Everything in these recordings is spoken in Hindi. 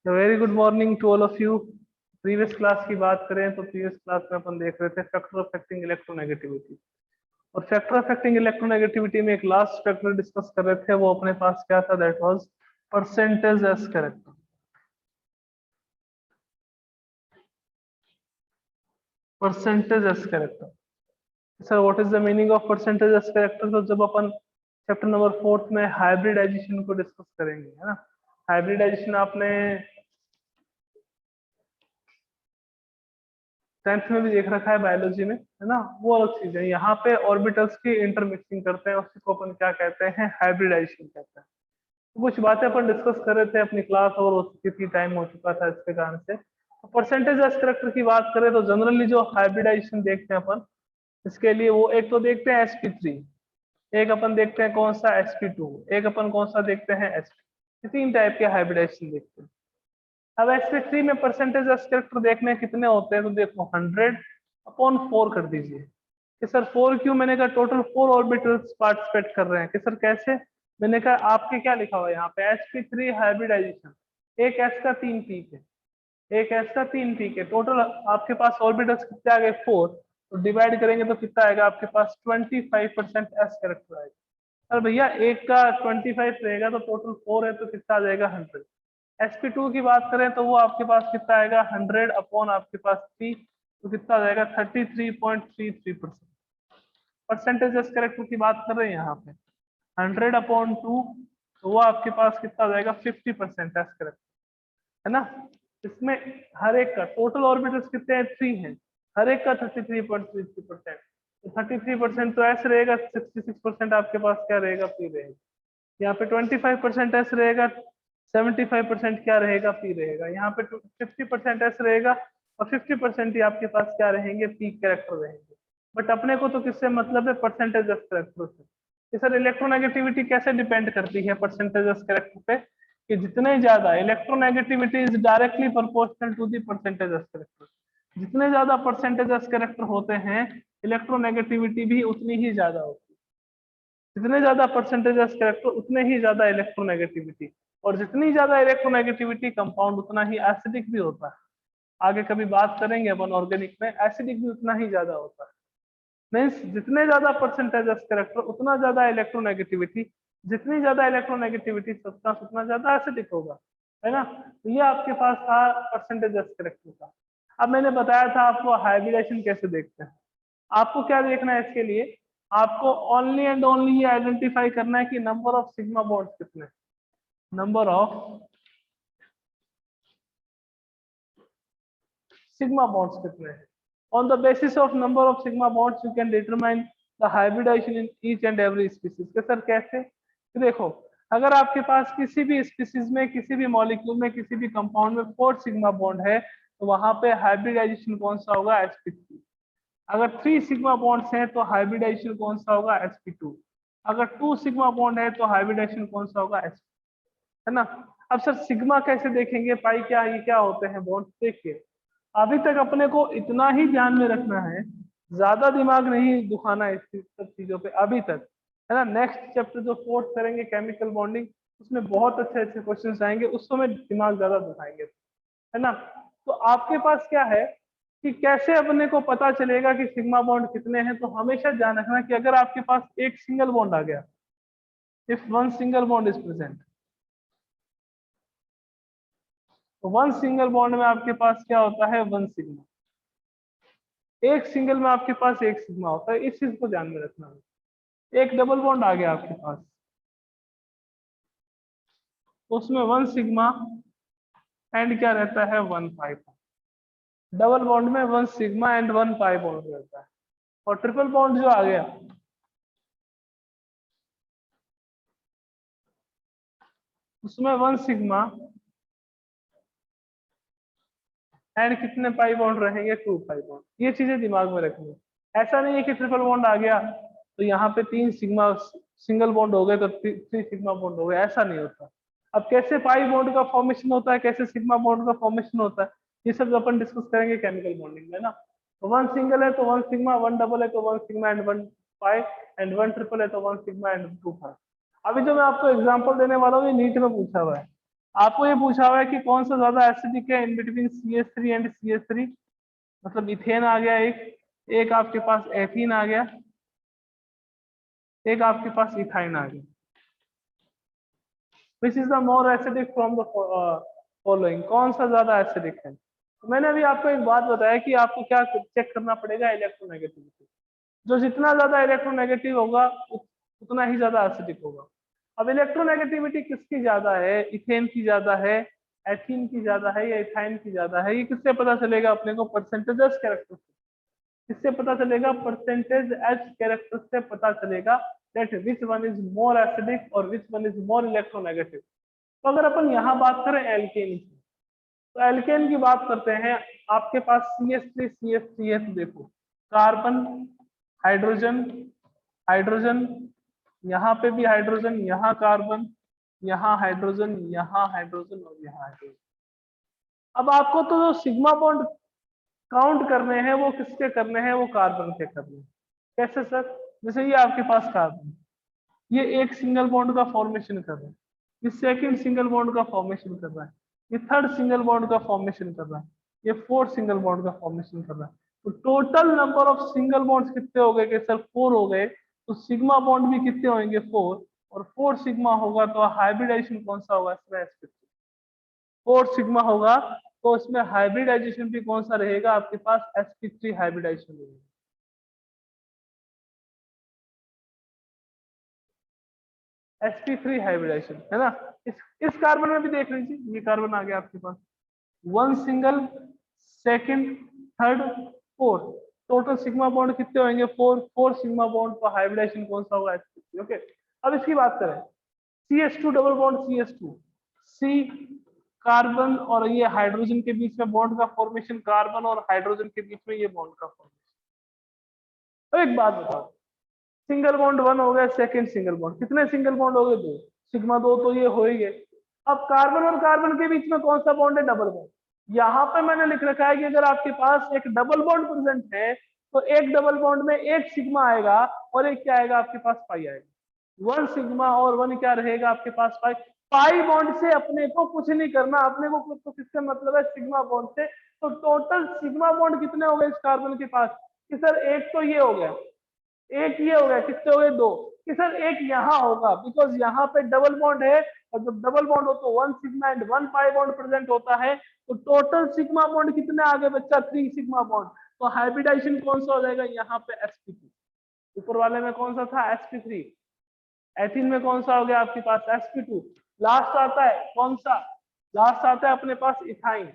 Very good morning to all of you. Previous class की बात करें तो प्रीवियस क्लास में अपन देख रहे थे फैक्टर अफेक्टिंग इलेक्ट्रोनेगेटिविटी। और फैक्टर अफेक्टिंग इलेक्ट्रोनेगेटिविटी में एक लास्ट फैक्टर डिस्कस कर रहे थे, वो अपने पास क्या था, that was percentage as character. Percentage as character, sir what is the meaning of percentage as character? तो जब अपन चैप्टर नंबर 4 में हाइब्रिडाइजेशन को डिस्कस करेंगे, है ना। हाइब्रिडाइजेशन आपने 10th में भी देख रखा है बायोलॉजी में, है ना। वो अलग चीज है। यहाँ पे ऑर्बिटल्स की इंटरमिक्सिंग करते हैं, उसी को अपन क्या कहते हैं, हाइब्रिडाइजेशन कहते हैं। तो कुछ बातें अपन डिस्कस कर रहे थे, अपनी क्लास और हो चुकी थी, टाइम हो चुका था इसके कारण से। तो परसेंटेज एज कैरेक्टर की बात करें तो जनरली जो हाइब्रिडाइजेशन देखते हैं अपन, इसके लिए वो एक तो देखते हैं sp3, एक अपन देखते हैं कौन सा sp2, एक अपन कौन सा देखते हैं sp। तीन टाइप के हाइब्रिडाइजेशन देखते हैं। अब sp3 में परसेंटेज एज कैरेक्टर देखने कितने होते हैं, तो देखो 100/4 कर दीजिए कि सर 4 क्यों? मैंने कहा टोटल 4 ऑर्बिटल्स पार्टिसिपेट कर रहे हैं। कि सर कैसे? मैंने कहा आपके क्या लिखा हुआ है यहाँ पे, sp3 हाइब्रिडाइजेशन, एक s का 3 पीक है, एक s का 3 पीक है, टोटल आपके पास ऑर्बिटल्स कितने आ गए, 4। तो डिवाइड करेंगे तो कितना आएगा आपके पास, 25% एस कैरेक्टर आएगा। सर भैया एक का 25 रहेगा तो टोटल 4 है, तो कितना आ जाएगा, 100। sp2 की बात करें तो वो आपके पास कितना आएगा, 100 आपके पास 3, तो कितना आ जाएगा, 33.33%। परसेंटेज एस कैरेक्टर की बात कर रहे हैं यहाँ पे, 100/2, तो वो आपके पास कितना आ जाएगा, 50% एस कैरेक्टर, है ना। इसमें हर एक का टोटल ऑर्बिटल्स कितने हैं, 3 हैं, हर एक का 33.33%। तो 33% तो एस रहेगा, 66% आपके पास क्या रहेगा, पी रहेगा। यहाँ पे 25% एस रहेगा, 75% क्या रहेगा, पी रहेगा। यहाँ पे 50% एस रहेगा और 50% ही आपके पास क्या रहेंगे, पी कैरेक्टर रहेंगे। बट अपने को तो किससे मतलब है, परसेंटेज एस कैरेक्टर से। कि सर इलेक्ट्रोनेगेटिविटी कैसे डिपेंड करती है परसेंटेज एस कैरेक्टर पे? कि जितने ज्यादा electronegativity is directly proportional to the percentage S character. जितने ज्यादा परसेंटेज एस कैरेक्टर होते हैं, इलेक्ट्रोनेगेटिविटी भी उतनी ही ज्यादा होती है। जितने ज्यादा परसेंटेज एस कैरेक्टर उतने ही ज्यादा इलेक्ट्रोनेगेटिविटी, और जितनी ज्यादा इलेक्ट्रोनेगेटिविटी कंपाउंड उतना ही एसिडिक भी होता है। आगे कभी बात करेंगे अपन ऑर्गेनिक में, एसिडिक भी उतना ही ज्यादा होता है। मीन्स जितने ज्यादा परसेंटेज एस कैरेक्टर उतना ज्यादा इलेक्ट्रोनेगेटिविटी, जितनी ज्यादा इलेक्ट्रोनेगेटिविटी सब्सटेंस उतना ज्यादा एसिडिक होगा, है ना। तो ये आपके पास था परसेंटेज एस कैरेक्टर का। अब मैंने बताया था आपको हाइब्रिडेशन कैसे देखते हैं। आपको क्या देखना है इसके लिए, आपको ओनली एंड ओनली ये आइडेंटिफाई करना है कि नंबर ऑफ सिग्मा बॉन्ड्स कितने, नंबर ऑफ सिग्मा बॉन्ड्स कितने हैं। On the basis of number of sigma bonds you can determine the hybridisation in each and every species. के सर कैसे? तो देखो, अगर आपके पास किसी भी स्पीसीज में, किसी भी मॉलिक्यूल में, किसी भी कंपाउंड में 4 सिग्मा बॉन्ड है, तो वहां पे हाइब्रिडाइजेशन कौन सा होगा, sp3। अगर 3 सिग्मा बॉन्ड्स हैं तो हाइब्रिडाइजेशन कौन सा होगा, sp2। अगर 2 सिग्मा बॉन्ड है तो हाइब्रिडाइजेशन कौन सा होगा, sp, है ना। अब सर सिग्मा कैसे देखेंगे, पाई क्या, ये क्या होते हैं बॉन्ड? देखिए अभी तक अपने को इतना ही ध्यान में रखना है, ज्यादा दिमाग नहीं दुखाना है इस सब चीजों पे अभी तक, है ना। नेक्स्ट चैप्टर जो 4th करेंगे केमिकल बॉन्डिंग, उसमें बहुत अच्छे अच्छे क्वेश्चंस आएंगे, उस समय दिमाग ज्यादा दुखाएंगे, है ना। तो आपके पास क्या है कि कैसे अपने को पता चलेगा कि सिग्मा बॉन्ड कितने हैं? तो हमेशा ध्यान रखना कि अगर आपके पास एक सिंगल बॉन्ड आ गया, if one single bond is present, तो वन सिंगल बॉन्ड में आपके पास क्या होता है, वन सिग्मा। एक सिंगल में आपके पास एक सिग्मा होता है, इस चीज को ध्यान में रखना है। एक डबल बॉन्ड आ गया आपके पास, उसमें वन सिग्मा एंड क्या रहता है, one pi bond. Double bond में one sigma and one pi bond रहता है। और ट्रिपल बॉन्ड जो आ गया, उसमें वन सिग्मा एंड कितने पाई बॉन्ड रहेंगे, 2 पाई बॉन्ड। ये चीजें दिमाग में रखनी है। ऐसा नहीं है कि ट्रिपल बॉन्ड आ गया तो यहाँ पे 3 सिग्मा सिंगल बॉन्ड हो गए तो 3 सिग्मा बॉन्ड हो गए, ऐसा नहीं होता। अब कैसे पाई बॉन्ड का फॉर्मेशन होता है, कैसे सिग्मा बॉन्ड का फॉर्मेशन होता है, ये सब अपन डिस्कस करेंगे केमिकल बॉन्डिंग में ना। तो वन सिंगल है तो वन सिग्मा, वन डबल है तो one sigma and one pi, and one triple है तो वन सिग्मा एंड 2 पाई। अभी जो मैं आपको एग्जाम्पल देने वाला हूँ ये नीट में पूछा हुआ है। आपको ये पूछा हुआ है कि कौन सा ज्यादा एसिडिक है in between CH3 and CH3, मतलब इथेन आ गया एक आपके पास एथीन आ गया, एक आपके पास इथाइन आ गया। Which is the more acidic from the following, कौन सा ज्यादा एसिडिक है? तो मैंने अभी आपको एक बात बताया कि आपको क्या चेक करना पड़ेगा, इलेक्ट्रोनेगेटिविटी। जो जितना ज्यादा इलेक्ट्रोनेगेटिव होगा उतना ही ज्यादा एसिडिक होगा। अब इलेक्ट्रोनेगेटिविटी किसकी ज्यादा है, इथेन की ज्यादा है, एथीन की ज्यादा है या इथाइन की ज्यादा है? ये किससे पता चलेगा अपने को? परसेंटेजेस कैरेक्टर से। किससे पता चलेगा? परसेंटेज एज कैरेक्टर से पता चलेगा that which one is more acidic और which one is more electronegative. तो अगर अपन यहाँ बात करें एल्केन की, तो एल्केन की बात करते हैं। आपके पास CH3 CH3 है, तो देखो कार्बन, हाइड्रोजन, हाइड्रोजन, यहाँ पे भी हाइड्रोजन, यहाँ कार्बन, यहाँ हाइड्रोजन, यहाँ हाइड्रोजन और यहाँ हाइड्रोजन। अब आपको तो जो सिग्मा बॉन्ड काउंट करने हैं वो किसके करने हैं? वो कार्बन के करने हैं। कैसे सर? जैसे ये आपके पास कार्बन, ये एक सिंगल बॉन्ड का फॉर्मेशन कर रहा है, ये सेकंड सिंगल बॉन्ड का फॉर्मेशन कर रहा है, ये थर्ड सिंगल बॉन्ड का फॉर्मेशन कर रहा है, ये फोर्थ सिंगल बॉन्ड का फॉर्मेशन कर रहा है। तो total number of single bonds कितने हो गए? कि सर 4 हो गए। तो सिग्मा बॉन्ड भी कितने होंगे? 4, और 4 सिग्मा होगा तो हाइब्रिडाइजेशन कौन सा होगा इसमें? 4 सिग्मा होगा तो इसमें हाइब्रिडाइजेशन भी कौन सा रहेगा आपके पास? sp3 हाइब्रिडाइजेशन रहेगा। sp3 हाइब्रिडाइजेशन है ना। इस कार्बन में भी देख लीजिए, ये कार्बन आ गया आपके पास, 1 single, second, third, fourth, total sigma bond कितने होंगे? 4 सिग्मा बॉन्ड, तो हाइब्रिडाइजेशन कौन सा होगा? sp3। ओके, अब इसकी बात करें, CH2 double bond CH2, C carbon और ये हाइड्रोजन के बीच में बॉन्ड का फॉर्मेशन, कार्बन और हाइड्रोजन के बीच में ये बॉन्ड का फॉर्मेशन। तो एक बात बताओ, सिंगल बॉन्ड 1 हो गया, सेकंड सिंगल बॉन्ड, कितने सिंगल बॉन्ड हो गए? 2, सिग्मा 2 तो ये हो ही गए। अब कार्बन और कार्बन के बीच में कौन सा बॉन्ड है? Double bond. यहाँ पे मैंने लिख रखा है कि अगर आपके पास एक डबल बॉन्ड प्रेजेंट है तो एक डबल बॉन्ड में एक सिग्मा आएगा और एक क्या आएगा आपके पास? पाई आएगा। 1 सिग्मा और 1 क्या रहेगा आपके पास? पाई। पाई बॉन्ड से अपने को कुछ नहीं करना, अपने को तो किससे मतलब है? सिग्मा बॉन्ड से। तो टोटल सिग्मा बॉन्ड कितने हो गए इस कार्बन के पास? कि सर एक तो ये हो गया, एक ये हो गया, कितने हो गए? 2। कि सर एक यहाँ होगा, बिकॉज यहाँ पे डबल बॉन्ड है, और जब डबल बॉन्ड हो तो 1 sigma and 1 pi bond present होता है। तो टोटल सिग्मा बॉन्ड कितने आ गए बच्चा? 3 सिग्मा बॉन्ड। तो हाइब्रिडाइजेशन कौन सा हो जाएगा यहाँ पे? sp2। ऊपर वाले में कौन सा था? sp3। एथिन में कौन सा हो गया आपके पास? sp2। लास्ट आता है कौन सा? लास्ट आता है अपने पास ethyne,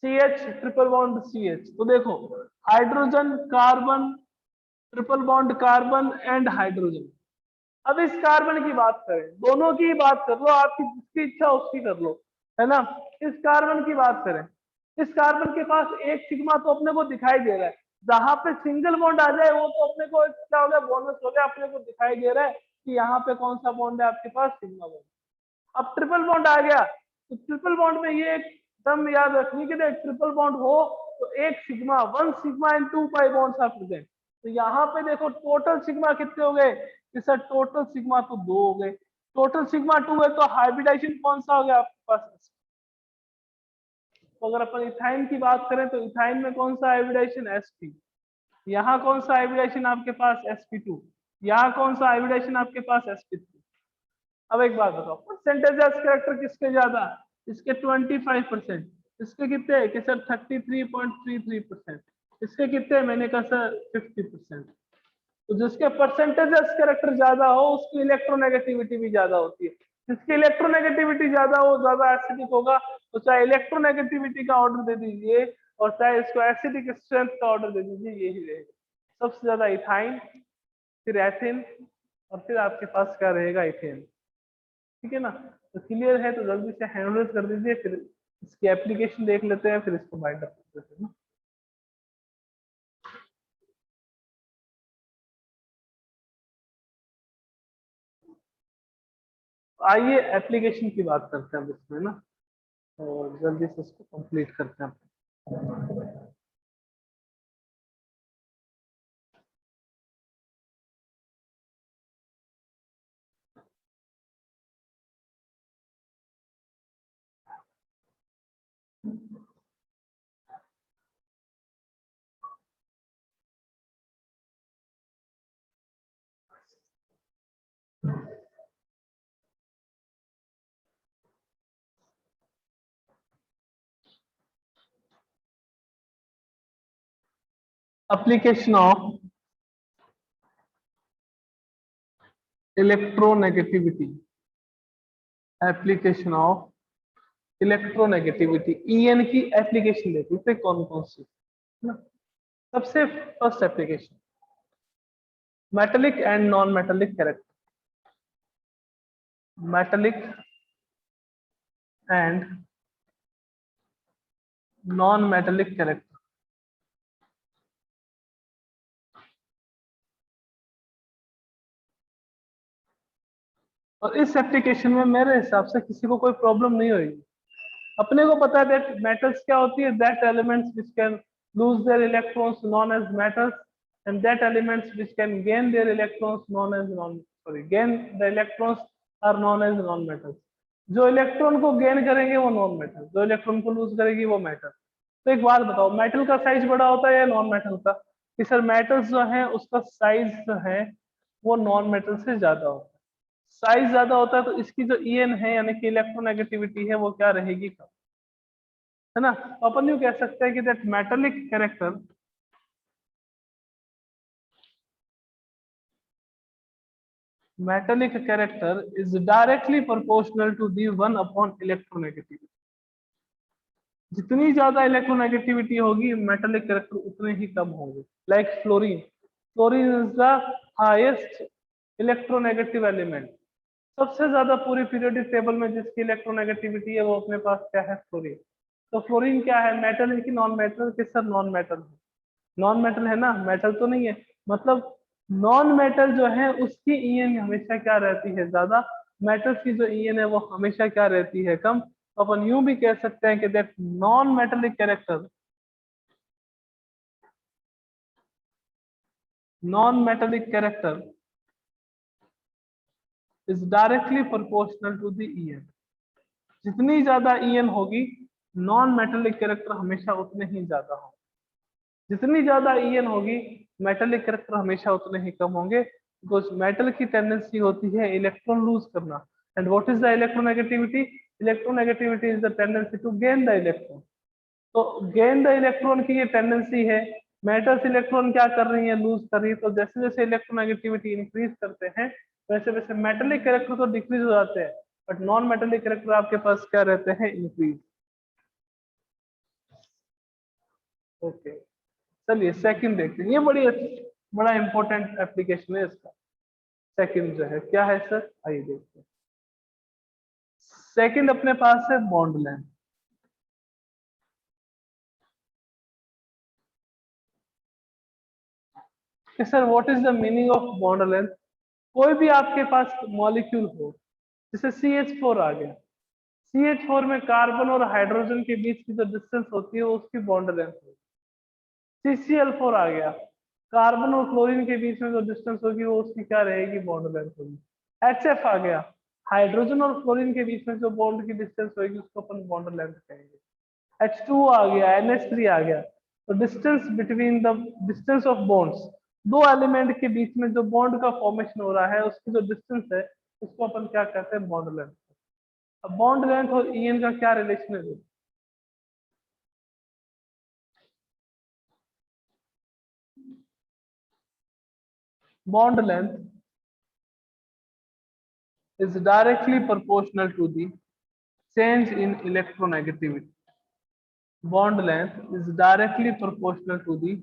CH triple bond CH। तो देखो hydrogen, carbon, triple bond carbon and hydrogen. अब इस कार्बन की बात करें, दोनों की बात कर लो, आपकी जिसकी इच्छा उसकी कर लो, है ना। इस कार्बन की बात करें, इस कार्बन के पास एक सिग्मा तो अपने को दिखाई दे रहा है। जहां पे सिंगल बॉन्ड आ जाए वो तो अपने को क्या हो गया? बोनस हो गया, अपने को दिखाई दे रहा है कि यहाँ पे कौन सा बॉन्ड है आपके पास? Sigma bond. अब ट्रिपल बॉन्ड आ गया, तो ट्रिपल बॉन्ड में ये एकदम याद रखनी कि ट्रिपल बॉन्ड हो तो एक sigma, 1 sigma and 2 pi bonds are present. तो यहाँ पे देखो टोटल सिग्मा कितने हो गए? कि सर टोटल सिग्मा तो 2 हो गए। टोटल सिग्मा 2 है तो हाइब्रिडाइजेशन कौन सा हो गया आपके पास? तो अगर अपन इथाइन की बात करें तो इथाइन में कौन सा हाइब्रिडाइजेशन? sp। यहाँ कौन सा हाइब्रिडाइजेशन आपके पास? sp2। यहाँ कौन सा हाइब्रिडाइजेशन आपके पास? sp3। अब एक बात बताओ, परसेंटेज कैरेक्टर किसके ज्यादा? इसके 25%। इसके कितने है? कि सर 33.33%। इसके कितने? मैंने कहा सर 50%। तो जिसके परसेंटेजेस कैरेक्टर ज्यादा हो उसकी इलेक्ट्रोनेगेटिविटी भी ज्यादा होती है। जिसकी इलेक्ट्रोनेगेटिविटी ज्यादा हो ज्यादा एसिडिक होगा। तो चाहे इलेक्ट्रोनेगेटिविटी का ऑर्डर दे दीजिए और चाहे इसको एसिडिक स्ट्रेंथ का ऑर्डर दे दीजिए, यही रहेगा। सबसे ज्यादा इथाइन, फिर एथिन, और फिर आपके पास क्या रहेगा? इथेन। ठीक है ना। तो क्लियर है तो जल्दी से हैंड रेज कर दीजिए, फिर इसकी एप्लीकेशन देख लेते हैं, फिर इसको बाइंड अप कर देते हैं ना। आइए एप्लीकेशन की बात करते हैं इसमें ना, और जल्दी से इसको कंप्लीट करते हैं। application of electronegativity, application of electronegativity, EN की एप्लीकेशन देखते हैं कौन कौन सी है ना। सबसे first application metallic and non metallic character, metallic and non metallic character. और इस एप्लीकेशन में मेरे हिसाब से किसी को कोई प्रॉब्लम नहीं होगी। अपने को पता है दैट मेटल्स क्या होती है, that elements which can lose their electrons known as metals and that elements which can gain their electrons known as non sorry gain the electrons are known as non metals. जो इलेक्ट्रॉन को गेन करेंगे वो नॉन मेटल, जो इलेक्ट्रॉन को लूज करेगी वो मेटल। तो एक बात बताओ, मेटल का साइज बड़ा होता है या नॉन मेटल का? कि सर मेटल्स जो है उसका साइज जो है वो नॉन मेटल से ज्यादा होता है। साइज ज्यादा होता है तो इसकी जो ईएन है यानी कि इलेक्ट्रोनेगेटिविटी है वो क्या रहेगी कम, है ना। तो अपन यूं कह सकते हैं कि that metallic character is directly proportional to the 1 upon electronegativity। जितनी ज्यादा इलेक्ट्रोनेगेटिविटी होगी मेटेलिक कैरेक्टर उतने ही कम होंगे। Like fluorine, fluorine is the highest electronegative element. सबसे ज्यादा पूरी पीरियोडिक टेबल में जिसकी इलेक्ट्रोनेगेटिविटी है वो अपने पास क्या है, फ्लोरीन। तो फ्लोरीन क्या है, मेटल है कि नॉन मेटल? कि सर नॉन मेटल है। नॉन मेटल है ना, मेटल तो नहीं है। मतलब नॉन मेटल जो है उसकी ईएन हमेशा क्या रहती है, ज्यादा। मेटल की जो ईएन है वो हमेशा क्या रहती है, कम। तो अपन यूं भी कह सकते हैं कि that non metallic character, non metallic character is directly proportional to the EN. जितनी ज्यादा ईएन होगी नॉन मेटेलिक कैरेक्टर हमेशा उतने ही ज्यादा होंगे। जितनी ज्यादा ईएन होगी मेटेलिक कैरेक्टर हमेशा उतने ही कम होंगे। बिकॉज मेटल की टेंडेंसी होती है इलेक्ट्रॉन लूज करना। And what is the electronegativity? Electronegativity is the tendency to gain the electron. तो गेन द इलेक्ट्रॉन की ये टेंडेंसी है। मेटल्स इलेक्ट्रॉन क्या कर रही है, लूज कर रही है। तो जैसे जैसे इलेक्ट्रोनेगेटिविटी इंक्रीज करते हैं वैसे वैसे मेटेलिक कैरेक्टर तो डिक्रीज हो जाते हैं, बट नॉन मेटेलिक कैरेक्टर आपके पास क्या रहते हैं, इंक्रीज। ओके, चलिए सेकंड देखते हैं। ये बड़ा इंपॉर्टेंट एप्लीकेशन है इसका। सेकंड जो है क्या है सर, आइए देखते हैं। सेकंड अपने पास है bond length. Sir what is the meaning of bond length? कोई भी आपके पास मॉलिक्यूल हो, जैसे CH4 आ गया, CH4 में कार्बन और हाइड्रोजन के बीच की जो डिस्टेंस होती है वो उसकी बॉन्ड लेंथ होगी। CCl4 आ गया, कार्बन और क्लोरीन के बीच में जो डिस्टेंस होगी वो उसकी क्या रहेगी, बॉन्ड लेंथ होगी। HF आ गया, हाइड्रोजन और क्लोरीन के बीच में जो बॉन्ड की डिस्टेंस होगी उसको अपन बॉन्ड लेंथ कहेंगे। H2 आ गया, NH3 आ गया। तो distance between the distance of bonds, दो एलिमेंट के बीच में जो बॉन्ड का फॉर्मेशन हो रहा है उसकी जो डिस्टेंस है उसको अपन क्या कहते हैं, बॉन्ड लेंथ। अब बॉन्ड लेंथ और ईएन का क्या रिलेशन है? Bond length is directly proportional to the change in electronegativity. Bond length is directly proportional to the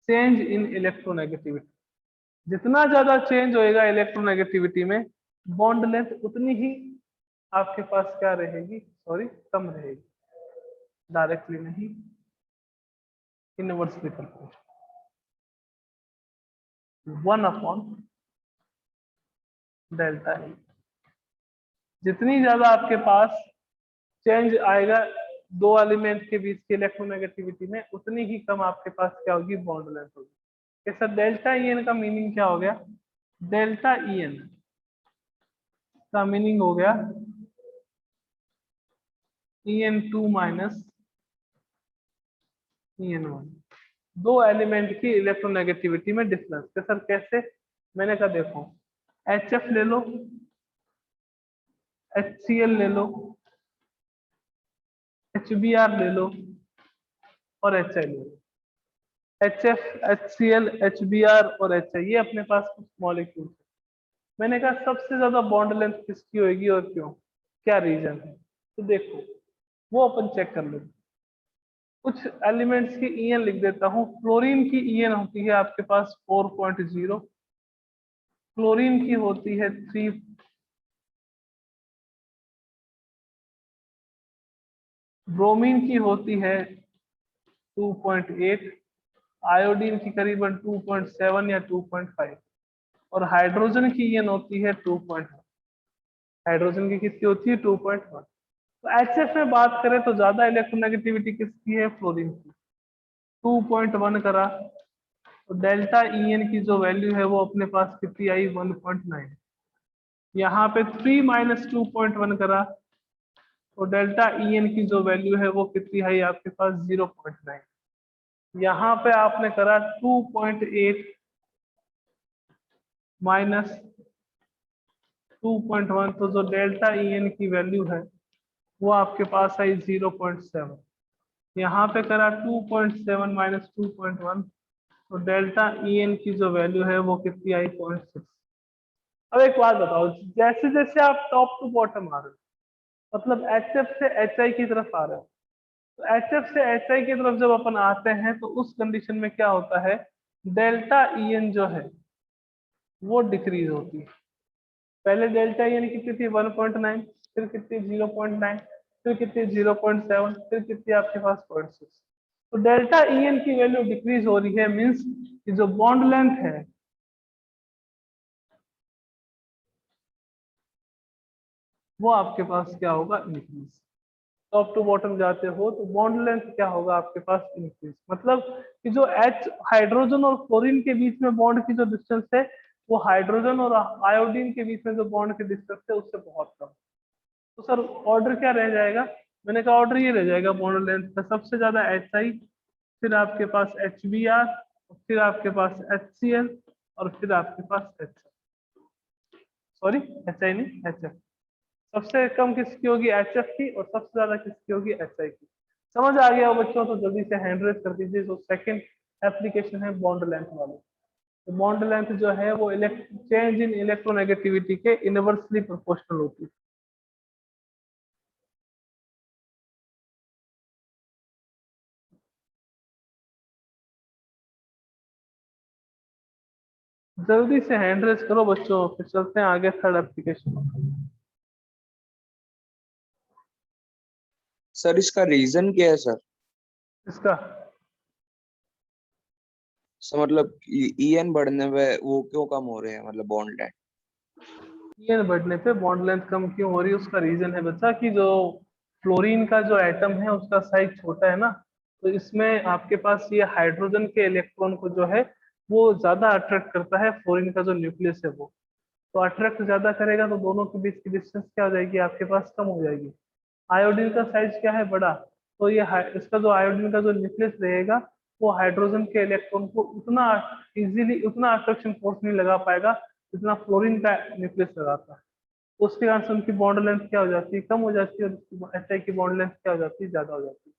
change in electronegativity. जितना ज्यादा चेंज होएगा इलेक्ट्रोनेगेटिविटी में, बॉन्ड लेंथ उतनी ही आपके पास क्या रहेगी, सॉरी कम रहेगी। डायरेक्टली नहीं, inversely proportional, 1 upon delta E. जितनी ज्यादा आपके पास चेंज आएगा दो एलिमेंट के बीच की इलेक्ट्रोनेगेटिविटी में उतनी ही कम आपके पास क्या होगी, बॉन्ड लेंथ होगी। सर डेल्टा ईएन का मीनिंग क्या हो गया? डेल्टा ईएन का मीनिंग हो गया EN2 माइनस EN1। दो एलिमेंट की इलेक्ट्रोनेगेटिविटी में डिफरेंस। सर कैसे? मैंने कहा देखो, HF ले लो, HCl ले लो, HBr ले लो और HI ले लो। HF, HCl, HBr और HI, ये अपने पास कुछ मॉलिक्यूल है। मैंने कहा सबसे ज्यादा बॉन्ड लेंथ किसकी होगी और क्यों, क्या रीजन है, तो देखो वो अपन चेक कर लेंगे। कुछ एलिमेंट्स की ईएन लिख देता हूँ। फ्लोरीन की ईएन होती है आपके पास 4.0, क्लोरीन की होती है 3, ब्रोमीन की होती है 2.8, आयोडीन की करीबन 2.7 या 2.5, और हाइड्रोजन की ईएन होती है 2.1। हाइड्रोजन की कितनी होती है 2.1। तो HF में बात करें तो ज्यादा इलेक्ट्रोनेगेटिविटी किसकी है, फ्लोरीन की, 2.1 करा। तो डेल्टा ईएन की जो वैल्यू है वो अपने पास कितनी आई, 1.9। यहाँ पे 3 माइनस 2.1 करा तो डेल्टा ईएन की जो वैल्यू है वो कितनी आई आपके पास, 0.9। यहाँ पे आपने करा 2.8 माइनस 2.1, तो जो डेल्टा ईएन की वैल्यू है वो आपके पास आई 0.7। यहाँ पे करा 2.7 माइनस 2.1, तो डेल्टा ईएन की जो वैल्यू है वो कितनी आई, 0.6। अब एक बात बताओ, जैसे जैसे आप टॉप टू बॉटम आ रहे हो, मतलब HF से HI की तरफ आ रहे हो, तो HF से HI की तरफ जब अपन आते हैं तो उस कंडीशन में क्या होता है, डेल्टा ईएन जो है वो डिक्रीज होती है। पहले डेल्टा ईएन कितनी थी, 1.9, फिर कितनी 0.9, फिर कितनी 0.7, फिर कितनी आपके पास 0.6। तो डेल्टा ईएन की वैल्यू डिक्रीज हो रही है, मींस कि जो बॉन्ड लेंथ है वो आपके पास क्या होगा, इंक्रीज। टॉप टू बॉटम जाते हो तो बॉन्ड लेंथ क्या होगा आपके पास, इंक्रीज। मतलब कि जो H हाइड्रोजन और फ्लोरीन के बीच में बॉन्ड की जो डिस्टेंस है वो हाइड्रोजन और आयोडीन के बीच में जो बॉन्ड की डिस्टेंस है उससे बहुत कम। तो सर ऑर्डर क्या रह जाएगा, मैंने कहा ऑर्डर ये रह जाएगा बॉन्ड लेंथ का, सबसे ज्यादा HI, फिर आपके पास HBr, फिर आपके पास HCl, और फिर आपके पास सॉरी HI नहीं HF। सबसे कम किसकी होगी, HF की, और सबसे ज्यादा किसकी होगी, HI की। समझ आ गया हो बच्चों, तो जल्दी से हैंड रेज कर दीजिए। जो सेकंड एप्लीकेशन है बॉन्ड लेंथ वाली, तो बॉन्ड लेंथ जो है वो चेंज इन इलेक्ट्रोनेगेटिविटी के इनवर्सली प्रोपोर्शनल होती है। जल्दी से हैंड रेज करो बच्चों, फिर चलते हैं आगे थर्ड एप्लीकेशन। सर इसका रीजन क्या है सर? इसका मतलब ईएन बढ़ने में वो क्यों कम हो रहे हैं, मतलब बॉन्ड लेंथ? ईएन बढ़ने पे बॉन्ड लेंथ कम क्यों हो रही है, उसका रीजन है बच्चा कि जो फ्लोरीन का जो एटम है उसका साइज छोटा है ना, तो इसमें आपके पास ये हाइड्रोजन के इलेक्ट्रॉन को जो है वो ज्यादा अट्रैक्ट करता है, फ्लोरीन का जो न्यूक्लियस है वो, तो अट्रैक्ट ज्यादा करेगा तो दोनों के बीच की डिस्टेंस क्या हो जाएगी आपके पास, कम हो जाएगी। आयोडीन का साइज क्या है, बड़ा, तो ये इसका जो आयोडीन का जो न्यूक्लियस रहेगा वो हाइड्रोजन के इलेक्ट्रॉन को उतना इजीली, उतना अट्रैक्शन फोर्स नहीं लगा पाएगा जितना फ्लोरीन का न्यूक्लियस लगाता है। तो उसके कारण से उनकी बॉन्ड लेंथ क्या हो जाती है, कम हो जाती है, और HI की बॉन्ड लेंथ क्या हो जाती है, ज्यादा हो जाती है।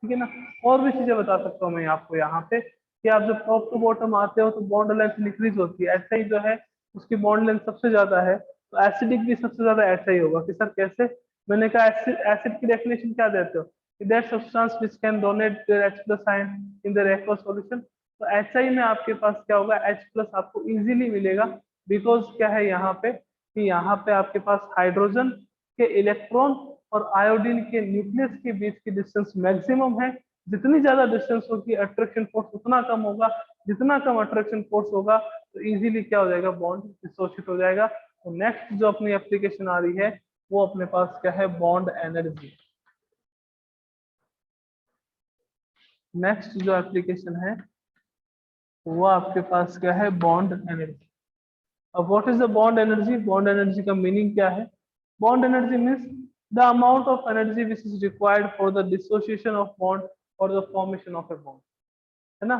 ठीक है ना। और भी चीजें बता सकता हूँ मैं आपको यहाँ पे कि आप जब टॉप टू बॉटम आते हो तो बॉन्ड लेंथ डिक्रीज होती है। HI जो है उसकी बॉन्ड लेंथ सबसे ज्यादा है, तो एसिडिक भी सबसे ज्यादा HI होगा। कि सर कैसे, मैंने कहा एसिड की डेफिनेशन क्या देते हो, that substance which can donate their H+ ion in their aqueous solution. तो HI में आपके पास क्या होगा, H+ आपको इजीली मिलेगा, बिकॉज क्या है यहाँ पे कि यहाँ पे आपके पास हाइड्रोजन के इलेक्ट्रॉन और आयोडीन के न्यूक्लियस के बीच की डिस्टेंस मैक्सिमम है। जितनी ज्यादा डिस्टेंस होगी अट्रैक्शन फोर्स उतना कम होगा, जितना कम अट्रैक्शन फोर्स होगा तो इजीली क्या हो जाएगा, बॉन्ड डिसोशिएट हो जाएगा। तो नेक्स्ट जो अपनी एप्लीकेशन आ रही है वो अपने पास क्या है, बॉन्ड एनर्जी। नेक्स्ट जो एप्लीकेशन है वो आपके पास क्या है, बॉन्ड एनर्जी। अब what is the bond energy, bond energy का मीनिंग क्या है, bond energy means the amount of energy which is required for the dissociation of bond और the formation of a bond, है ना।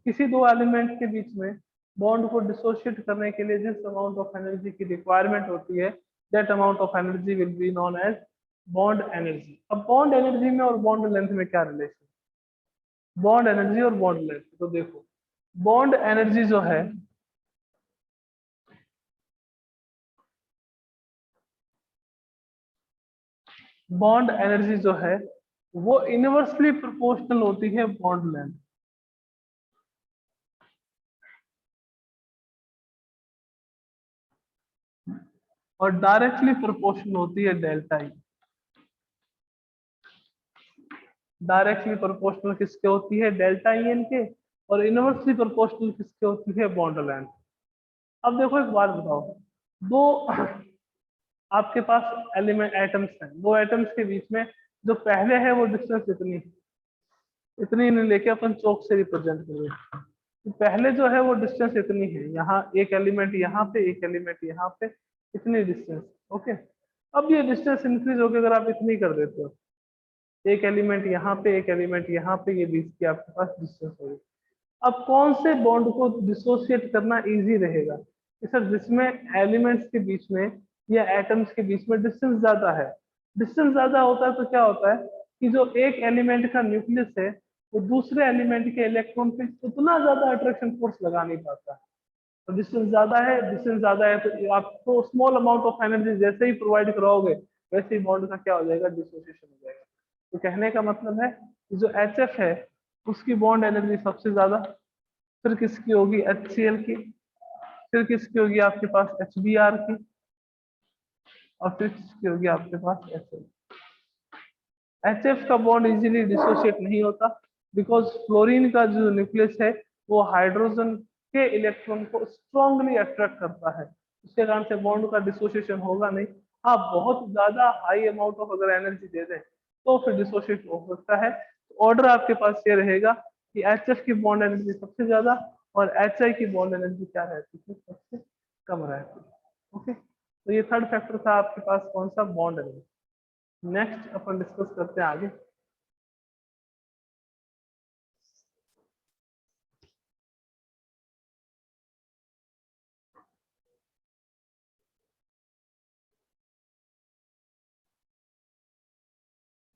किसी दो एलिमेंट के बीच में बॉन्ड को डिसोशिएट करने के लिए जिस अमाउंट ऑफ एनर्जी की रिक्वायरमेंट होती है, that amount of energy will be known as bond energy. अब बॉन्ड एनर्जी में और बॉन्ड लेंथ में क्या रिलेशन, बॉन्ड एनर्जी और बॉन्ड लेंथ, तो देखो बॉन्ड एनर्जी जो है बॉन्ड एनर्जी जो है वो इनवर्सली प्रोपोर्शनल होती है बॉन्ड लेंथ। और डायरेक्टली प्रोपोर्शनल होती है डेल्टा ई। डायरेक्टली प्रोपोर्शनल किसके होती है? डेल्टा ई एन के। और इनवर्सली प्रोपोर्शनल किसके होती है? Bond length. अब देखो एक बात बताओ, दो आपके पास एलिमेंट एटम्स हैं, दो एटम्स के बीच में जो पहले है वो डिस्टेंस इतनी इतनी लेके अपन चौक से रिप्रेजेंट करेंगे। तो पहले जो है वो डिस्टेंस इतनी है, यहाँ एक एलिमेंट यहाँ पे, एक एलिमेंट यहाँ पे, इतनी डिस्टेंस। ओके, अब ये डिस्टेंस इंक्रीज होकर अगर आप इतनी कर देते हो, एक एलिमेंट यहाँ पे, एक एलिमेंट यहाँ पे, ये बीच की आपके पास डिस्टेंस होगी। अब कौन से बॉन्ड को डिसोशिएट करना इजी रहेगा? कि सर जिसमें एलिमेंट्स के बीच में या एटम्स के बीच में डिस्टेंस ज्यादा है। डिस्टेंस ज्यादा होता है तो क्या होता है कि जो एक एलिमेंट का न्यूक्लियस है वो दूसरे एलिमेंट के इलेक्ट्रॉन पे उतना ज्यादा अट्रैक्शन फोर्स लगा नहीं पाता। तो डिस्टेंस ज्यादा है तो आपको स्मॉल अमाउंट ऑफ एनर्जी जैसे ही प्रोवाइड कराओगे वैसे ही बॉन्ड का क्या हो जाएगा? डिसोसिएशन हो जाएगा। तो कहने का मतलब है कि जो HF है उसकी बॉन्ड एनर्जी सबसे ज्यादा, फिर किसकी होगी? HCl की, फिर किसकी होगी आपके पास? HBr की, और फिर किसकी होगी आपके पास? HL। HF का बॉन्ड इजीली डिसोशिएट नहीं होता बिकॉज फ्लोरीन का जो न्यूक्लियस है वो हाइड्रोजन के इलेक्ट्रॉन को स्ट्रांगली अट्रैक्ट करता है, उसके कारण से बॉन्ड का डिसोसिएशन होगा नहीं। हाँ, बहुत ज्यादा हाई अमाउंट ऑफ अगर एनर्जी दे दें तो फिर डिसोशिएट हो सकता है। ऑर्डर आपके पास ये रहेगा कि HF की बॉन्ड एनर्जी सबसे ज्यादा और HI की बॉन्ड एनर्जी क्या रहती है? सबसे कम रहती है। ओके, तो ये थर्ड फैक्टर था आपके पास, कौन सा? Bond energy. नेक्स्ट अपन डिस्कस करते हैं आगे।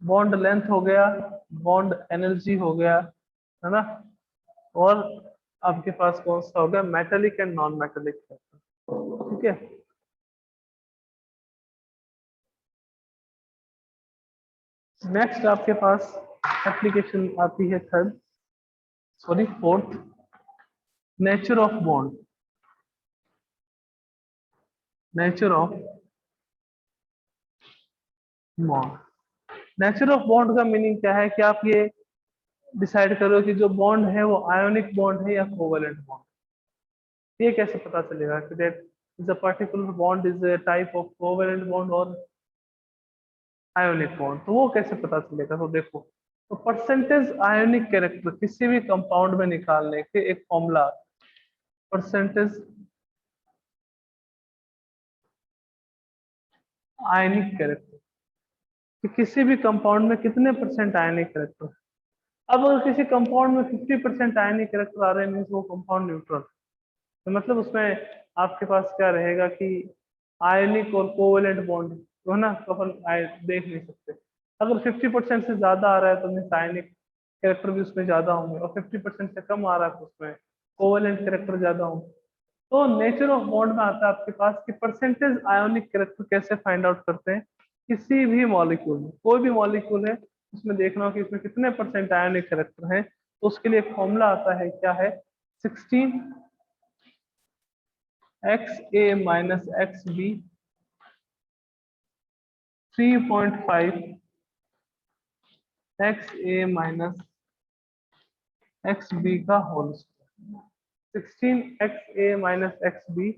बॉन्ड लेंथ हो गया, बॉन्ड एनर्जी हो गया, है ना? और आपके पास कौन सा हो गया? Metallic and non metallic factor. ठीक है, नेक्स्ट आपके पास एप्लीकेशन आती है third, sorry fourth, nature of bond. Nature of bond. Nature of bond का मीनिंग क्या है कि आप ये डिसाइड करो कि जो बॉन्ड है वो आयोनिक बॉन्ड है या कोवेलेंट बॉन्ड। ये कैसे पता चलेगा कि that is a particular bond is a type of covalent bond और आयोनिक बॉन्ड? तो वो कैसे पता चलेगा? तो देखो, तो परसेंटेज आयोनिक कैरेक्टर किसी भी कंपाउंड में निकालने के एक फॉर्मूला, परसेंटेज आयनिक कैरेक्टर, कि किसी भी कंपाउंड में कितने परसेंट आयनिक कैरेक्टर है। अब अगर किसी कंपाउंड में 50% आयनिक कैरेक्टर आ रहे हैं मीन्स वो कंपाउंड न्यूट्रल, तो मतलब उसमें आपके पास क्या रहेगा कि आयनिक और कोवेलेंट बॉन्ड तो है ना, तो अपन देख नहीं सकते। अगर 50% से ज्यादा आ रहा है तो मीन्स आयनिक कैरेक्टर भी उसमें ज्यादा होंगे, और 50% से कम आ रहा है तो उसमें कोवेलेंट कैरेक्टर ज्यादा होंगे। तो नेचर ऑफ बॉन्ड में आता है आपके पास कि परसेंटेज आयोनिक कैरेक्टर कैसे फाइंड आउट करते हैं किसी भी मॉलिक्यूल में। कोई भी मॉलिक्यूल है उसमें देखना हो कि इसमें कितने परसेंट आयोनिक कैरेक्टर है, तो उसके लिए एक फॉर्मूला आता है, क्या है? 16 XA minus XB 3.5 XA minus XB का whole square. 16 XA minus XB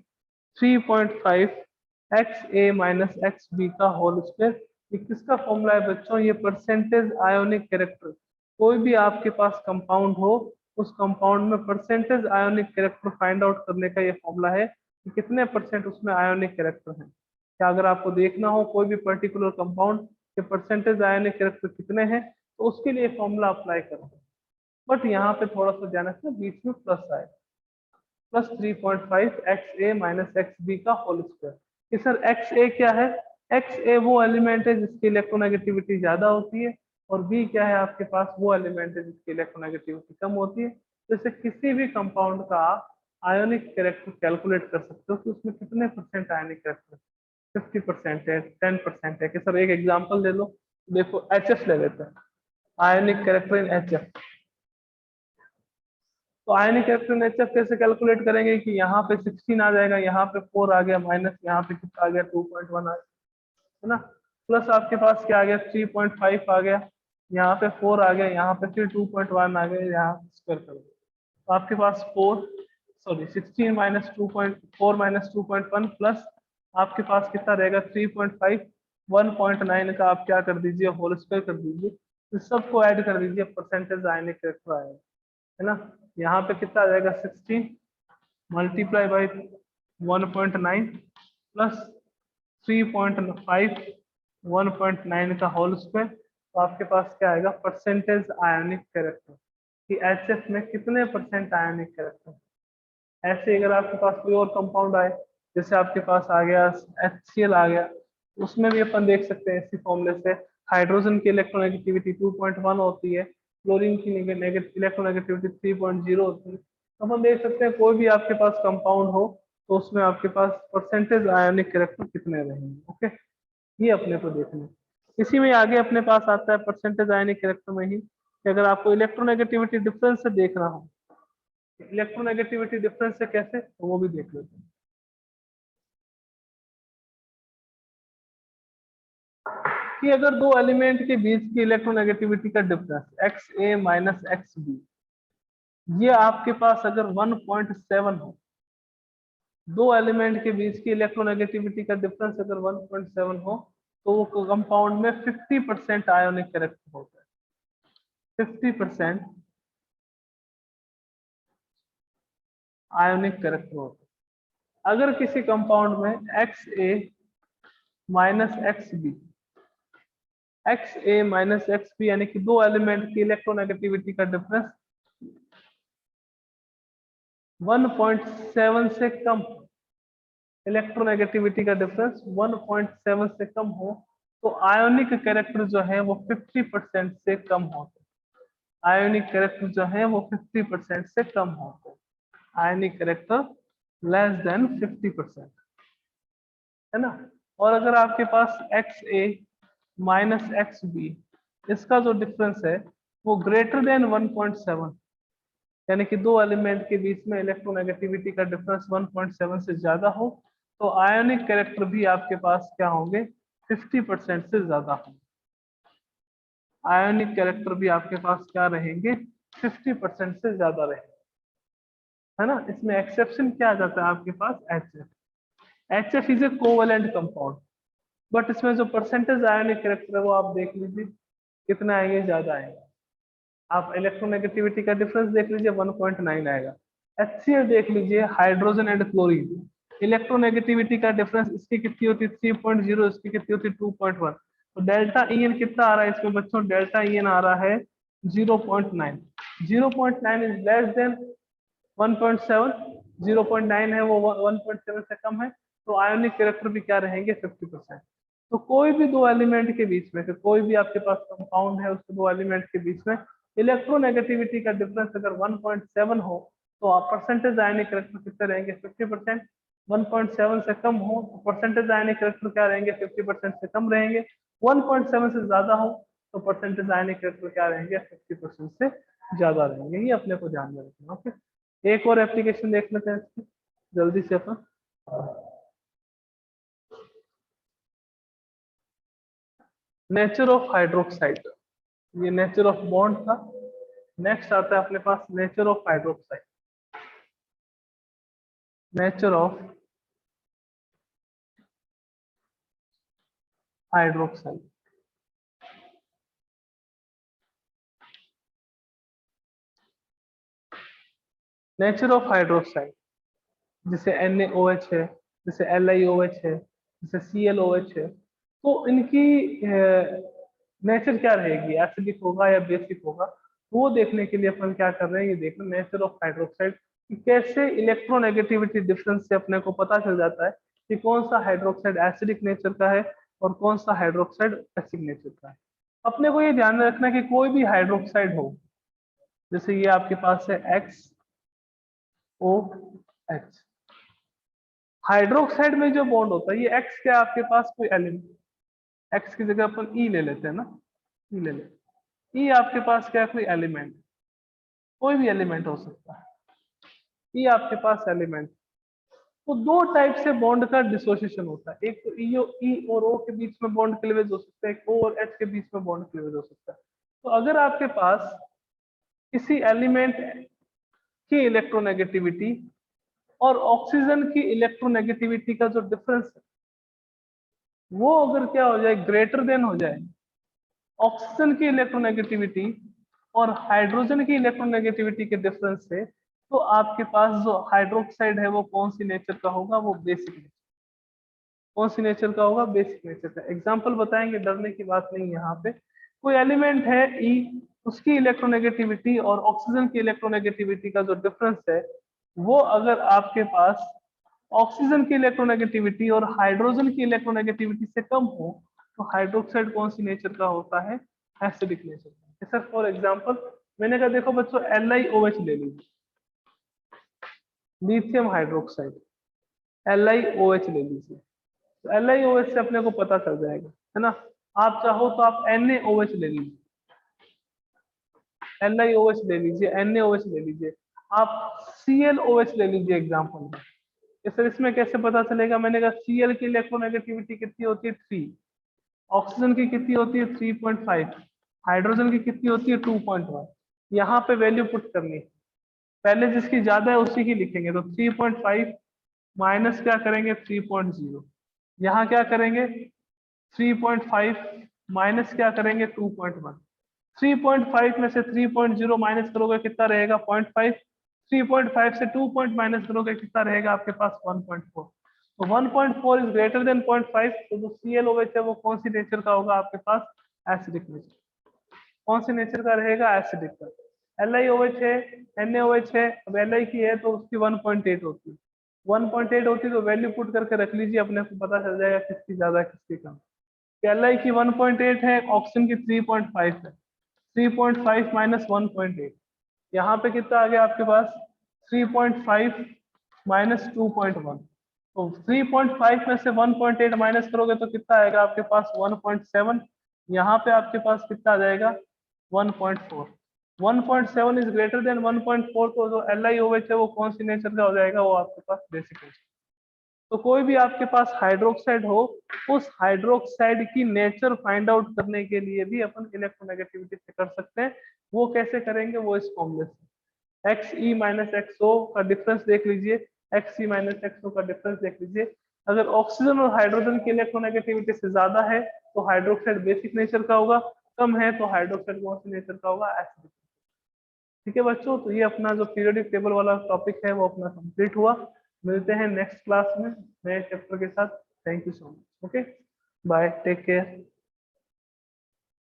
3.5 XA minus XB का होल स्क्वायर। ये किसका फॉर्मूला है बच्चों? ये परसेंटेज आयोनिक कैरेक्टर। कोई भी आपके पास कंपाउंड हो उस कंपाउंड में percentage ionic character find out करने का ये फॉर्मूला है कि कितने परसेंट उसमें आयोनिक कैरेक्टर है। क्या अगर आपको देखना हो कोई भी पर्टिकुलर कंपाउंड के परसेंटेज आयोनिक कैरेक्टर कितने हैं तो उसके लिए फॉर्मूला अप्लाई करते हैं। बट यहाँ पे थोड़ा सा ध्यान रखना, बीच में प्लस आए, प्लस 3.5 XA माइनस XB का होल स्क्वायर। कि सर XA क्या है? XA वो एलिमेंट है जिसकी इलेक्ट्रोनेगेटिविटी ज्यादा होती है, और B क्या है? आपके पास वो एलिमेंट है जिसकी इलेक्ट्रोनेगेटिविटी कम होती है। जैसे किसी भी कंपाउंड का आयोनिक कैरेक्टर कैलकुलेट कर सकते हो कि उसमें कितने परसेंट आयोनिक कैरेक्टर, 50% है, 10% है कि सर एक एग्जांपल दे लो। देखो HF ले लेते हैं, आयोनिक कैरेक्टर इन HF। तो आयनिक कैरेक्टर इन HF कैसे कैलकुलेट करेंगे कि यहाँ पे 16 आ जाएगा, यहाँ पे 4 आ गया, माइनस यहाँ पे कितना आ गया 2.1 आ गया, है ना, प्लस आपके पास क्या आ गया 3.5 आ गया, यहाँ पे 4 आ गया, यहाँ पे फिर 2.1 आ गया, यहाँ स्क्वायर कर दो तो आपके पास 16 माइनस 2.4 माइनस 2.1 प्लस आपके पास कितना रहेगा 3.5, 1.9 का आप क्या कर दीजिए होल स्क्वायर कर दीजिए, इस सबको ऐड कर दीजिए, परसेंटेज आयनिक कैरेक्टर आएगा, है ना। यहाँ पे कितना आ जाएगा 16 मल्टीप्लाई बाई 1.9 प्लस 3.5 1.9 का होल स्क्वायर, तो आपके पास क्या आएगा परसेंटेज आयनिक कैरेक्टर कि HF में कितने परसेंट आयनिक कैरेक्टर। ऐसे अगर आपके पास कोई और कंपाउंड आए, जैसे आपके पास आ गया HCl आ गया, उसमें भी अपन देख सकते हैं इसी फॉर्मूले से हाइड्रोजन की इलेक्ट्रोनेगेटिविटी 2.1 होती है, क्लोरीन की इलेक्ट्रोनेगेटिविटी 3.0 होती है। तो हम देख सकते हैं कोई भी आपके पास कंपाउंड हो तो उसमें आपके पास परसेंटेज आयनिक कैरेक्टर कितने रहेंगे। ओके, ये अपने को देखना है। इसी में आगे अपने पास आता है परसेंटेज आयनिक कैरेक्टर में ही कि अगर आपको इलेक्ट्रोनेगेटिविटी डिफरेंस से देखना हो, इलेक्ट्रोनेगेटिविटी डिफरेंस से कैसे, तो वो भी देख लेते हैं कि अगर दो एलिमेंट के बीच की इलेक्ट्रोनेगेटिविटी का डिफरेंस XA माइनस XB, ये आपके पास अगर 1.7 हो, दो एलिमेंट के बीच की इलेक्ट्रोनेगेटिविटी का डिफरेंस अगर 1.7 हो, तो वो कंपाउंड में 50% आयोनिक कैरेक्टर होता है, 50% आयोनिक कैरेक्टर होता है। अगर किसी कंपाउंड में XA minus XB, XA minus XB यानी कि दो एलिमेंट की इलेक्ट्रोनेगेटिविटी का डिफरेंस 1.7 से कम, इलेक्ट्रोनेगेटिविटी का डिफरेंस 1.7 से कम हो, तो आयोनिक कैरेक्टर जो है वो 50% से कम होते हैं। आयोनिक कैरेक्टर जो है वो 50% से कम होते हैं। आयोनिक कैरेक्टर लेस देन 50%, है ना। और अगर आपके पास XA माइनस XB, इसका जो डिफरेंस है वो ग्रेटर देन 1.7, यानी कि दो एलिमेंट के बीच में इलेक्ट्रोनेगेटिविटी का डिफरेंस 1.7 से ज्यादा हो, तो आयोनिक कैरेक्टर भी आपके पास क्या होंगे 50% से ज्यादा होंगे। आयोनिक कैरेक्टर भी आपके पास क्या रहेंगे 50% से ज्यादा रहेंगे, है ना। इसमें एक्सेप्शन क्या आ जाता है आपके पास HF is a covalent compound, but इसमें जो परसेंटेज आयोनिक कैरेक्टर है वो आप देख लीजिए कितना आएंगे, ज्यादा आएंगे। आप इलेक्ट्रोनेगेटिविटी का डिफरेंस देख लीजिए 1.9 आएगा। HCl देख लीजिए, हाइड्रोजन एंड क्लोरीन, इलेक्ट्रोनेगेटिविटी का डिफरेंस इसकी कितनी होती है 3.0, इसकी कितनी होती है 2.1, तो डेल्टा EN कितना आ रहा है इसमें बच्चों, डेल्टा EN आ रहा है 0.9। 0.9 इज लेस देन 1.7, 0.9 है वो 1.7 से कम है, तो आयोनिक कैरेक्टर भी क्या रहेंगे 50%। तो कोई भी दो एलिमेंट के बीच में, कोई भी आपके पास कंपाउंड है उसके दो एलिमेंट के बीच में इलेक्ट्रोनेगेटिविटी का डिफरेंस अगर 1.7 हो, तो आप परसेंटेज आयनिक कैरेक्टर कितने रहेंगे 50%। 1.7 से कम हो तो परसेंटेज आयनिक कैरेक्टर क्या रहेंगे 50% से कम रहेंगे। 1.7 से ज्यादा हो तो परसेंटेज आयनिक कैरेक्टर क्या रहेंगे 50% से ज्यादा रहेंगे। ये अपने को ध्यान में रखना। ओके, एक और एप्लीकेशन देख लेते हैं इसकी जल्दी से अपन। नेचर ऑफ हाइड्रोक्साइड, ये नेचर ऑफ बॉन्ड था। नेक्स्ट आता है अपने पास nature of hydroxide. Nature of hydroxide, nature of hydroxide जैसे NaOH है, जैसे LiOH है, जैसे ClOH है, तो इनकी नेचर क्या रहेगी, एसिडिक होगा या बेसिक होगा, वो देखने के लिए अपन क्या कर रहे हैं, ये देखना नेचर ऑफ हाइड्रोक्साइड कि कैसे इलेक्ट्रोनेगेटिविटी डिफरेंस से अपने को पता चल जाता है कि कौन सा हाइड्रोक्साइड एसिडिक नेचर का है और कौन सा हाइड्रोक्साइड बेसिक नेचर का है। अपने को ये ध्यान में रखना है कि कोई भी हाइड्रोक्साइड हो, जैसे ये आपके पास है XOH। हाइड्रोक्साइड में जो बॉन्ड होता है, ये X क्या आपके पास कोई एलिमेंट, X की जगह अपन E ले लेते हैं ना, E ले लेते, E आपके पास क्या है, कोई एलिमेंट, कोई भी एलिमेंट हो सकता है, E आपके पास एलिमेंट। तो दो टाइप से बॉन्ड का डिसोसिएशन होता है, एक तो ई और O के बीच में बॉन्ड क्लीवेज हो सकता है, एक O और H के बीच में बॉन्ड क्लीवेज हो सकता है। तो अगर आपके पास किसी एलिमेंट की इलेक्ट्रोनेगेटिविटी और ऑक्सीजन की इलेक्ट्रोनेगेटिविटी का जो डिफरेंस है, वो अगर क्या हो जाए, ग्रेटर देन हो जाए ऑक्सीजन की इलेक्ट्रोनेगेटिविटी और हाइड्रोजन की इलेक्ट्रोनेगेटिविटी के डिफरेंस से, तो आपके पास जो हाइड्रोक्साइड है वो कौन सी नेचर का होगा, वो बेसिक नेचर। कौन सी नेचर का होगा, बेसिक नेचर का। एग्जांपल बताएंगे, डरने की बात नहीं। यहाँ पे कोई एलिमेंट है ई, उसकी इलेक्ट्रोनेगेटिविटी और ऑक्सीजन की इलेक्ट्रोनेगेटिविटी का जो डिफरेंस है, वो अगर आपके पास ऑक्सीजन की इलेक्ट्रोनेगेटिविटी और हाइड्रोजन की इलेक्ट्रोनेगेटिविटी से कम हो, तो हाइड्रोक्साइड कौन सी नेचर का होता है, एसिडिक नेचर का। जैसे फॉर एग्जांपल मैंने कहा देखो बच्चों, LiOH ले लीजिए, लिथियम हाइड्रोक्साइड, LiOH ले लीजिए। तो LiOH से अपने को पता चल जाएगा, है ना। आप चाहो तो आप NaOH ले लीजिए, LiOH ले लीजिए, NaOH ले लीजिए, आप ClOH ले लीजिए एग्जांपल में। ये सर इसमें कैसे पता चलेगा, मैंने कहा Cl की इलेक्ट्रोनेगेटिविटी कितनी होती है 3, ऑक्सीजन की कितनी होती है 3.5, हाइड्रोजन की कितनी होती है 2.1। यहाँ पे वैल्यू पुट करनी है, पहले जिसकी ज्यादा है उसी की लिखेंगे, तो 3.5 माइनस क्या करेंगे 3.0, यहाँ क्या करेंगे 3.5 माइनस क्या करेंगे 2.1, 3.5 में से 3.0 माइनस करोगे कितना रहेगा 0.5, 3.5 से 2 पॉइंट माइनस करोगे कितना रहेगा आपके पास 1.4। तो 1.4 इज ग्रेटर देन 0.5, तो जो ClOH है वो कौन सी नेचर का होगा आपके पास, एसिडिक नेचर। कौन से नेचर का रहेगा, एसिडिक का। LiOH है, NaOH है, अब Li की है तो उसकी 1.8 होती है, 1.8 होती है तो वैल्यू पुट करके रख लीजिए, अपने को पता चल जाएगा किसकी ज्यादा किसकी कम। Li की 1.8 है, ऑक्सीजन की 3.5 है, 3.5 माइनस 1.8, यहाँ पे कितना आ गया आपके पास 3.5 माइनस 2.1, तो 3.5 में से 1.8 माइनस करोगे तो कितना आएगा आपके पास 1.7, यहाँ पे आपके पास कितना आ जाएगा 1.4। 1.7 इज ग्रेटर देन 1.4, तो जो LiOH है वो कौन सी नेचर का हो जाएगा, वो आपके पास बेसिक नेचर। तो कोई भी आपके पास हाइड्रोक्साइड हो, उस हाइड्रोक्साइड की नेचर फाइंड आउट करने के लिए भी अपन इलेक्ट्रोनेगेटिविटी से कर सकते हैं। वो कैसे करेंगे, वो इस फॉर्मूले से, Xe माइनस XO का डिफरेंस देख लीजिए, Xe माइनस XO का डिफरेंस देख लीजिए। अगर ऑक्सीजन और हाइड्रोजन की इलेक्ट्रोनेगेटिविटी से ज्यादा है तो हाइड्रोक्साइड बेसिक नेचर का होगा, कम है तो हाइड्रोक्साइड कौन सी नेचर का होगा, एसिडिक। ठीक है बच्चों, तो ये अपना जो पीरियोडिक टेबल वाला टॉपिक है वो अपना कंप्लीट हुआ। मिलते हैं नेक्स्ट क्लास में नए चैप्टर के साथ। Thank you so much. Okay, bye, take care.